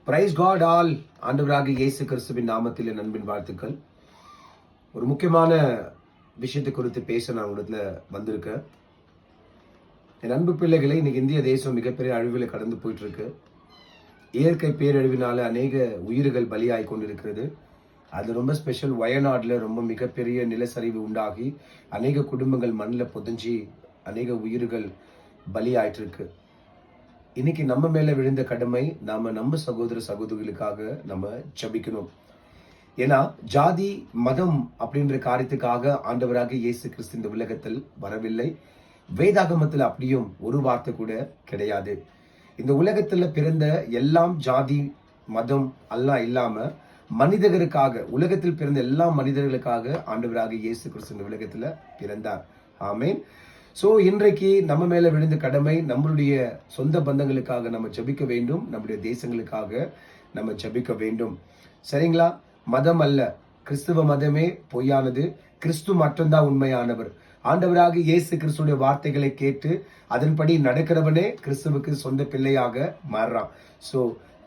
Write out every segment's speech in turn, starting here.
Price God all. ஆண்டவராக இயேசு கிறிஸ்துவின் நாமத்தில் என் அன்பின் வாழ்த்துக்கள். ஒரு முக்கியமான விஷயத்தை குறித்து பேச நான் உங்களிடத்துல வந்திருக்கேன். என் அன்பு பிள்ளைகளை, இன்னைக்கு இந்திய தேசம் மிகப்பெரிய அழிவில் கடந்து போயிட்டு இருக்கு. இயற்கை பேரழிவினால அநேக உயிர்கள் பலியாகி கொண்டிருக்கிறது. அது ரொம்ப ஸ்பெஷல். வயநாடுல ரொம்ப மிகப்பெரிய நிலச்சரிவு உண்டாகி அநேக குடும்பங்கள் மண்ணில் புதைஞ்சி அநேக உயிர்கள் பலியாயிட்டு இருக்கு. இன்னைக்கு நம்ம மேல விழுந்த கடமை, நம்ம சகோதர சகோதரிகளுக்காக நம்ம ஜெபிக்கணும். ஏன்னா ஜாதி மதம் அப்படின்ற காரியத்துக்காக ஆண்டவராக இயேசு கிறிஸ்து இந்த உலகத்தில் வரவில்லை. வேதாகமத்தில் அப்படியும் ஒரு வார்த்தை கூட கிடையாது. இந்த உலகத்துல பிறந்த எல்லாம் ஜாதி மதம் எல்லாம் இல்லாம மனிதர்களுக்காக, உலகத்தில் பிறந்த எல்லா மனிதர்களுக்காக ஆண்டவராக இயேசு கிறிஸ்து இந்த உலகத்துல பிறந்தார். ஆமேன். ஸோ இன்றைக்கு நம்ம மேல விழுந்த கடமை, நம்மளுடைய சொந்த பந்தங்களுக்காக நம்ம ஜெபிக்க வேண்டும், நம்முடைய தேசங்களுக்காக நம்ம ஜெபிக்க வேண்டும். சரிங்களா? மதம் அல்ல, கிறிஸ்துவ மதமே பொய்யானது, கிறிஸ்து மட்டும்தான் உண்மையானவர். ஆண்டவராக இயேசு கிறிஸ்துடைய வார்த்தைகளை கேட்டு அதன்படி நடக்கிறவனே கிறிஸ்துவுக்கு சொந்த பிள்ளையாக மாறுறான். ஸோ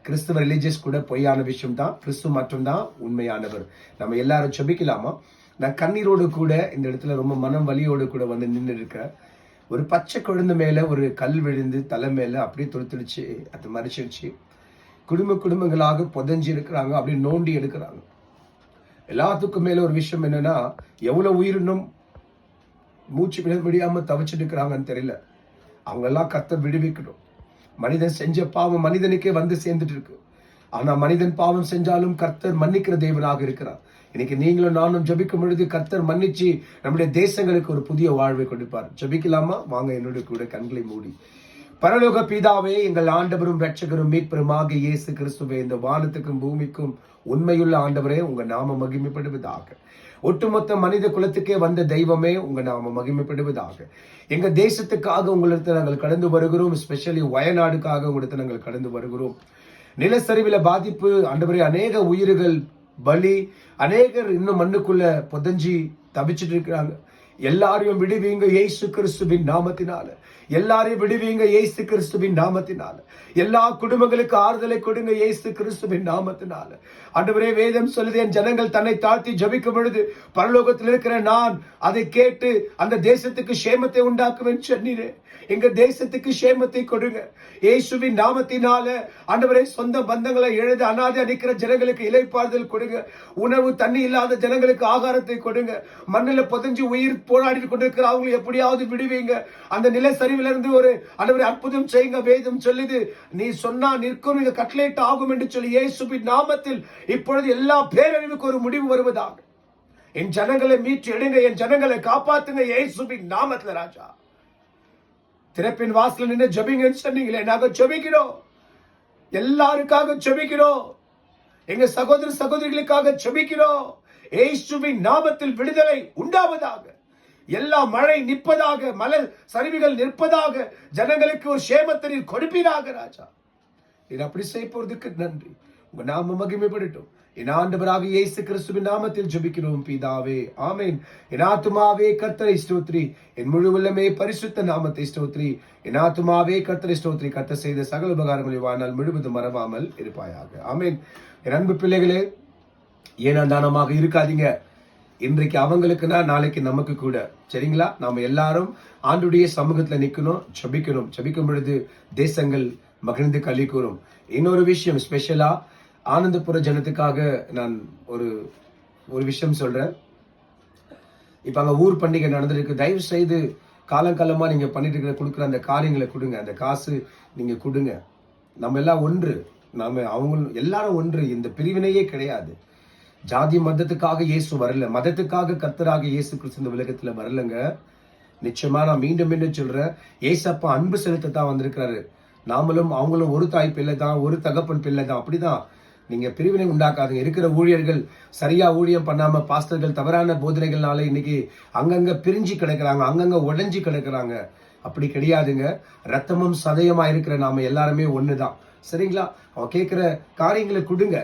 கிறிஸ்துவ ரிலிஜியஸ் கூட பொய்யான விஷயம் தான், கிறிஸ்து மட்டும்தான் உண்மையானவர். நம்ம எல்லாரும் ஜெபிக்கலாமா? நான் கண்ணீரோடு கூட இந்த இடத்துல ரொம்ப மனம் வலியோடு கூட வந்து நின்று இருக்கேன். ஒரு பச்சை குழந்தை மேல ஒரு கல் விழுந்து தலை மேல அப்படியே தொடுத்துடுச்சு, அது மறைச்சிடுச்சு. குடும்பங்களாக புதைஞ்சி இருக்கிறாங்க, அப்படியே நோண்டி எடுக்கிறாங்க. எல்லாத்துக்கும் மேல ஒரு விஷயம் என்னன்னா, எவ்வளவு உயிரினும் மூச்சு விட முடியாம தவிச்சிட்டு இருக்கிறாங்கன்னு தெரியல. அவங்க எல்லாம் கர்த்தர் விடுவிக்கணும். மனிதன் செஞ்ச பாவம் மனிதனுக்கே வந்து சேர்ந்துட்டு இருக்கு. ஆனா மனிதன் பாவம் செஞ்சாலும் கர்த்தர் மன்னிக்கிற தேவனாக இருக்கிறார். இன்னைக்கு நீங்களும் நானும் ஜெபிக்கும் பொழுது கர்த்தர் மன்னிச்சு நம்முடைய தேசங்களுக்கு ஒரு புதிய வாழ்வை கொடுப்பார். ஜெபிக்கலாமா? வாங்க என்னுடைய கூட கண்களை மூடி. பரலோக பிதாவே, எங்கள் ஆண்டவரும் இரட்சகரும் மீட்பருமாக இயேசு கிறிஸ்துவே, இந்த வானத்துக்கும் பூமிக்கும் உண்மையுள்ள ஆண்டவரே, உங்க நாம மகிமைப்படுவதாக. ஒட்டுமொத்த மனித குலத்துக்கே வந்த தெய்வமே, உங்க நாம மகிமைப்படுவதாக. எங்க தேசத்துக்காக உங்களிடத்தில் நாங்கள் கடந்து வருகிறோம். ஸ்பெஷலி வயநாடுக்காக உங்களிடத்தில் நாங்கள் கடந்து வருகிறோம். நிலச்சரிவில பாதிப்பு ஆண்டவரே, அநேக உயிர்கள் பலி, அநேகர் இன்னும் மண்ணுக்குள்ள புதைஞ்சி தவிச்சிட்டு இருக்கிறாங்க. எல்லாரையும் விடுவீங்க இயேசு கிறிஸ்துவின் நாமத்தினால. எல்லாரையும் விடுவீங்க இயேசு கிறிஸ்துவின் நாமத்தினால. எல்லா குடும்பங்களுக்கு ஆறுதலை கொடுங்க இயேசு கிறிஸ்துவின் நாமத்தினால. ஆண்டவரே, வேதம் சொல்லுது, என் ஜனங்கள் தன்னை தாழ்த்தி ஜெபிக்கும் பொழுது பரலோகத்தில் இருக்கிற நான் அதை கேட்டு அந்த தேசத்துக்கு சேமத்தை உண்டாக்குவேன் சொன்னீரே. எங்க தேசத்துக்கு சேமத்தை கொடுங்க இயேசுவின் நாமத்தினால. ஆண்டவரே, சொந்த பந்தங்களை எழுத அனாதை நிற்கிற ஜனங்களுக்கு இளைப்பாறுதல் கொடுங்க. உணவு தண்ணி இல்லாத ஜனங்களுக்கு ஆகாரத்தை கொடுங்க. மண்ணில் புதைஞ்சு உயிர் போராடி கொண்டிருக்கிற அவங்களை எப்படியாவது விடுவீங்க. அந்த நில சரிவிலிருந்து ஒரு ஆண்டவரே அற்புதம் செய்யுங்க. வேதம் சொல்லுது, நீ சொன்னா நிற்கும், இது கட்லேட் ஆகும் என்று சொல்லி இயேசுவின் நாமத்தில் இப்பொழுது எல்லா பேரழிவுக்கு ஒரு முடிவு வருவதாக. என் ஜனங்களை மீட்டு எடுங்க, என் ஜனங்களை காப்பாத்துங்க இயேசுவின் நாமத்தில். ராஜா, திறப்பின் வாசல் நின்று ஜெபிங்கன்னு சொன்னீங்களே, நாங்க ஜெபிக்கிறோம். எல்லாருக்காக ஜெபிக்கிறோம். எங்க சகோதர சகோதரிகளுக்காக ஜெபிக்கிறோம். இயேசுவின் நாமத்தில் விடுதலை உண்டாவதாக. எல்லா மழை நிற்பதாக, மலர் சரிவுகள் நிற்பதாக. ஜனங்களுக்கு ஒரு சேமத்தை கொடுப்பீராக. ராஜா, இது அப்படி செய்ய போறதுக்கு நன்றி. உங்க நாம மகிமைப்படட்டும். என் ஆண்டவராக இயேசு கிறிஸ்துவின் நாமத்தில் ஜெபிக்கிறோம் பிதாவே, ஆமென். என் ஆத்துமாவே கர்த்தரை ஸ்தோத்திரி, என் முழு உள்ளமே பரிசுத்த நாமத்தை ஸ்தோத்திரி. என் ஆத்துமாவே கர்த்தரை ஸ்தோத்திரி, கர்த்தர் செய்த சகல உபகாரங்களை வாழ்நாள் முழுவதும் மறவாமல் இருப்பாயாக. ஆமென். என் அன்பு பிள்ளைகளே, ஏனா தானமாக இருக்காதீங்க. இன்றைக்கு அவங்களுக்குன்னா நாளைக்கு நமக்கு கூட. சரிங்களா? நாம எல்லாரும் ஆண்டுடைய சமூகத்துல நிக்கணும், ஜெபிக்கணும். ஜெபிக்கும் பொழுது தேசங்கள் மகிழ்ந்து களி கூறும். இன்னொரு விஷயம், ஸ்பெஷலா ஆனந்தபுர ஜனத்துக்காக நான் ஒரு விஷயம் சொல்றேன். இப்ப அங்க ஊர் பண்டிகை நடந்திருக்கு. தயவு செய்து காலங்காலமா நீங்க பண்ணிட்டு இருக்கிற கொடுக்குற அந்த காரியங்களை கொடுங்க. அந்த காசு நீங்க கொடுங்க. நம்ம எல்லாம் ஒன்று, நாம அவங்க எல்லாரும் ஒன்று. இந்த பிரிவினையே கிடையாது. ஜாதி மதத்துக்காக இயேசு வரல, மதத்துக்காக கர்த்தராக இயேசு கிறிஸ்து இந்த உலகத்துல வரலங்க. நிச்சயமா நான் மீண்டும் மீண்டும் சொல்றேன், ஏசப்பா அன்பு செலுத்தத்தான் வந்திருக்கிறாரு. நாமளும் அவங்களும் ஒரு தாய் பிள்ளை தான், ஒரு தகப்பன் பிள்ளை தான். அப்படிதான். நீங்க பிரிவினை உண்டாக்காதுங்க. இருக்கிற ஊழியர்கள் சரியா ஊழியம் பண்ணாம, பாஸ்டர்கள் தவறான போதனைகள்னால இன்னைக்கு அங்கங்க பிரிஞ்சு கிடக்குறாங்க, அங்கங்க உடைஞ்சு கிடக்குறாங்க. அப்படி கிடையாதுங்க. ரத்தமும் சதயமா இருக்கிற நாம எல்லாருமே ஒண்ணுதான். சரிங்களா? அவன் கேட்கிற காரியங்களை கொடுங்க.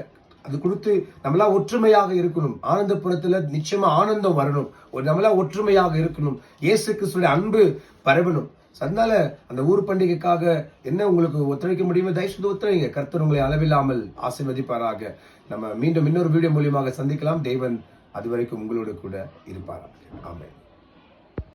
அது கொடுத்து நம்மளா ஒற்றுமையாக இருக்கணும். ஆனந்தபுரத்துல நிச்சயமா ஆனந்தம் வரணும். நம்மளா ஒற்றுமையாக இருக்கணும். இயேசு கிறிஸ்துவின் அன்பு பரவணும். அதனால அந்த ஊர் பண்டிகைக்காக என்ன உங்களுக்கு ஒத்துழைக்க முடியுமோ தயவுசெய்து ஒத்துழைங்க. கர்த்தர் உங்களை அளவில்லாமல் ஆசீர்வதிப்பாராக. நம்ம மீண்டும் இன்னொரு வீடியோ மூலியமாக சந்திக்கலாம். தேவன் அதுவரைக்கும் உங்களோட கூட இருப்பாராக. ஆமென்.